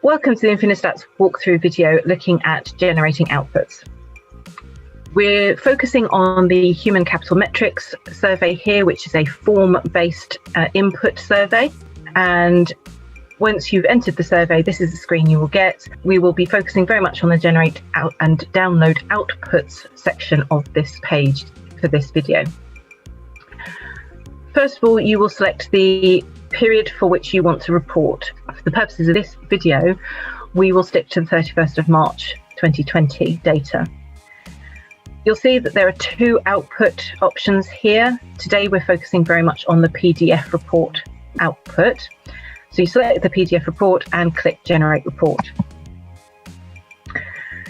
Welcome to the InfiniStats walkthrough video looking at generating outputs. We're focusing on the human capital metrics survey here, which is a form-based input survey. And once you've entered the survey, this is the screen you will get. We will be focusing very much on the generate out and download outputs section of this page for this video. First of all, you will select the period for which you want to report. For the purposes of this video, we will stick to the 31st of March 2020 data. You'll see that there are two output options here. Today we're focusing very much on the PDF report output. So you select the PDF report and click Generate Report.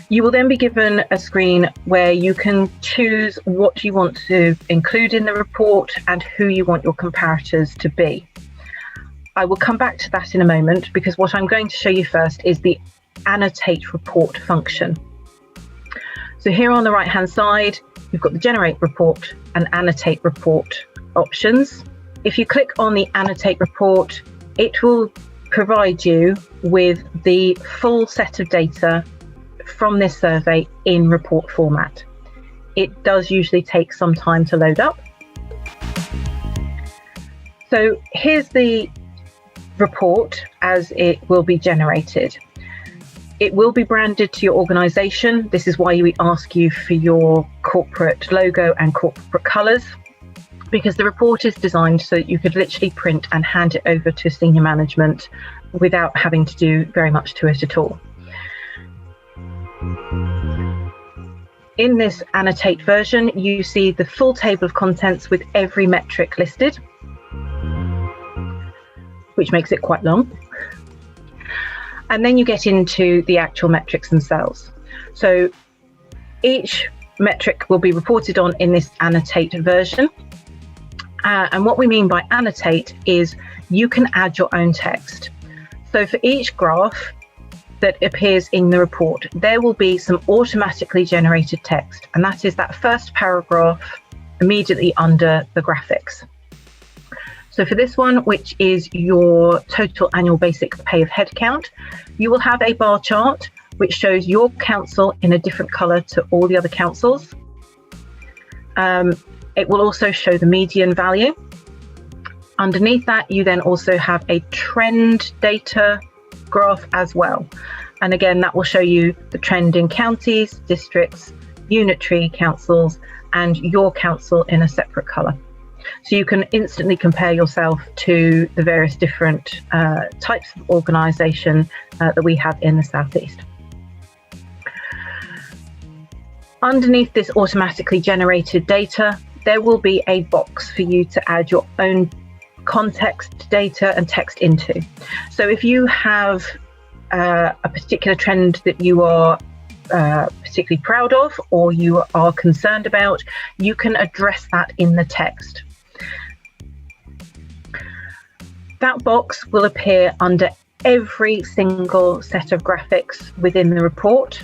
You will then be given a screen where you can choose what you want to include in the report and who you want your comparators to be. I will come back to that in a moment, because what I'm going to show you first is the Annotate Report function. So here on the right hand side, you've got the Generate Report and Annotate Report options. If you click on the Annotate Report, it will provide you with the full set of data from this survey in report format. It does usually take some time to load up. So here's the report as it will be generated. It will be branded to your organization. This is why we ask you for your corporate logo and corporate colors, because the report is designed so that you could literally print and hand it over to senior management without having to do very much to it at all. In this annotate version, you see the full table of contents with every metric listed, which makes it quite long. And then you get into the actual metrics themselves. So each metric will be reported on in this annotate version. And what we mean by annotate is you can add your own text. So for each graph that appears in the report, there will be some automatically generated text. And that is that first paragraph immediately under the graphics. So for this one, which is your total annual basic pay of headcount, you will have a bar chart which shows your council in a different color to all the other councils. It will also show the median value. Underneath that, you then also have a trend data graph as well. And again, that will show you the trend in counties, districts, unitary councils, and your council in a separate color. So you can instantly compare yourself to the various different types of organisation that we have in the Southeast. Underneath this automatically generated data, there will be a box for you to add your own context data and text into. So if you have a particular trend that you are particularly proud of or you are concerned about, you can address that in the text. That box will appear under every single set of graphics within the report.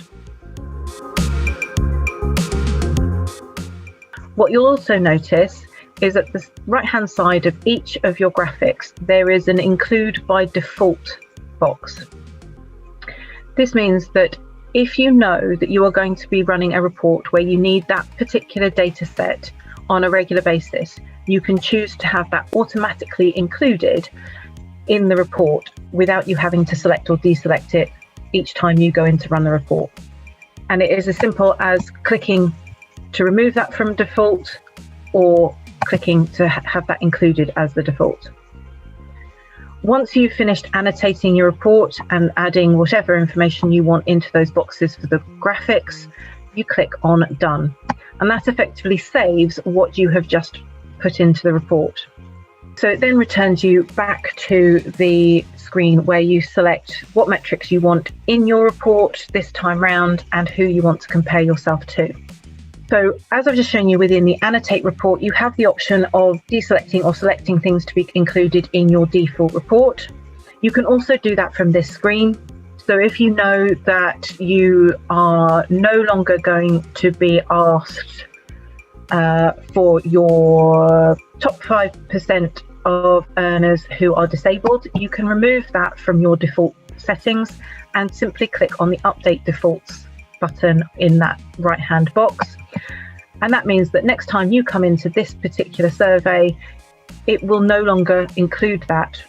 What you'll also notice is at the right-hand side of each of your graphics, there is an include by default box. This means that if you know that you are going to be running a report where you need that particular data set on a regular basis, you can choose to have that automatically included in the report without you having to select or deselect it each time you go in to run the report. And it is as simple as clicking to remove that from default or clicking to have that included as the default. Once you've finished annotating your report and adding whatever information you want into those boxes for the graphics, you click on Done. And that effectively saves what you have just put into the report. So it then returns you back to the screen where you select what metrics you want in your report this time round and who you want to compare yourself to. So as I've just shown you within the Annotate report, you have the option of deselecting or selecting things to be included in your default report. You can also do that from this screen. So if you know that you are no longer going to be asked for your top 5% of earners who are disabled, you can remove that from your default settings and simply click on the Update Defaults button in that right-hand box. And that means that next time you come into this particular survey, it will no longer include that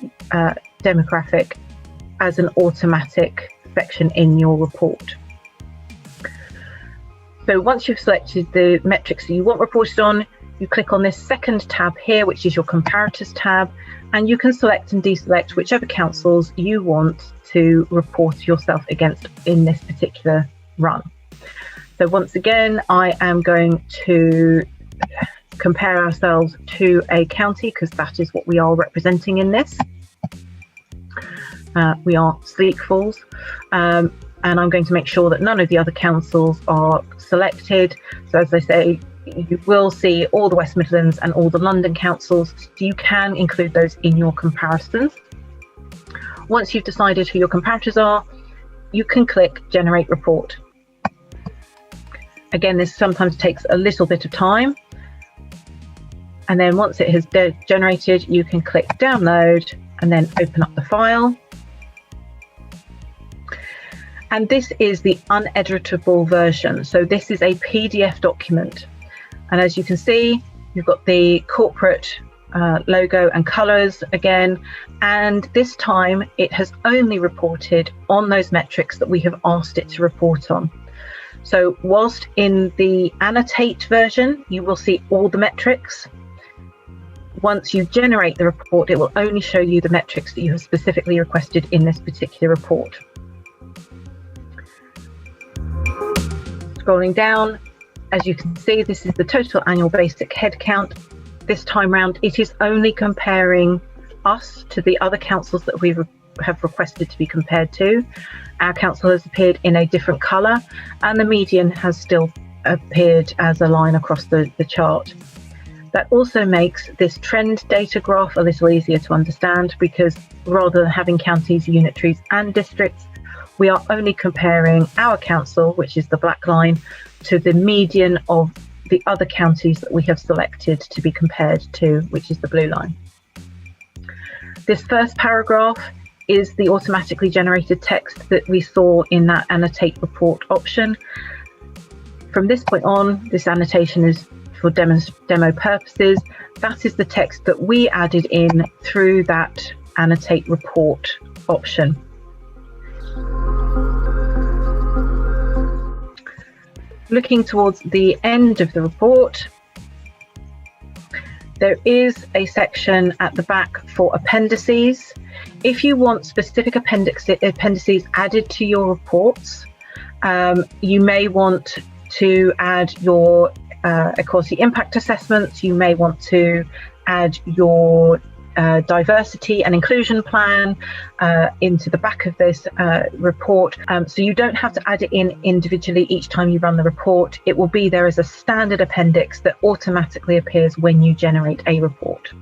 demographic as an automatic section in your report. So once you've selected the metrics that you want reported on, you click on this second tab here, which is your Comparators tab, and you can select and deselect whichever councils you want to report yourself against in this particular run. So once again, I am going to compare ourselves to a county because that is what we are representing in this. We are Sleek Falls, and I'm going to make sure that none of the other councils are selected. So as I say, you will see all the West Midlands and all the London councils, so you can include those in your comparisons. Once you've decided who your comparators are, you can click Generate Report. Again, this sometimes takes a little bit of time. And then once it has generated, you can click Download and then open up the file. And this is the uneditable version. So this is a PDF document. And as you can see, you've got the corporate logo and colours again. And this time it has only reported on those metrics that we have asked it to report on. So whilst in the Annotate version, you will see all the metrics. Once you generate the report, it will only show you the metrics that you have specifically requested in this particular report. Scrolling down, as you can see, this is the total annual basic head count. This time round, it is only comparing us to the other councils that we have requested to be compared to. Our council has appeared in a different colour, and the median has still appeared as a line across the chart. That also makes this trend data graph a little easier to understand, because rather than having counties, unitaries and districts, we are only comparing our council, which is the black line, to the median of the other counties that we have selected to be compared to, which is the blue line. This first paragraph is the automatically generated text that we saw in that Annotate Report option. From this point on, this annotation is for demo purposes. That is the text that we added in through that Annotate Report option. Looking towards the end of the report, there is a section at the back for appendices. If you want specific appendices added to your reports, you may want to add your equality impact assessments. You may want to add your diversity and inclusion plan into the back of this report. So you don't have to add it in individually each time you run the report. It will be there as a standard appendix that automatically appears when you generate a report.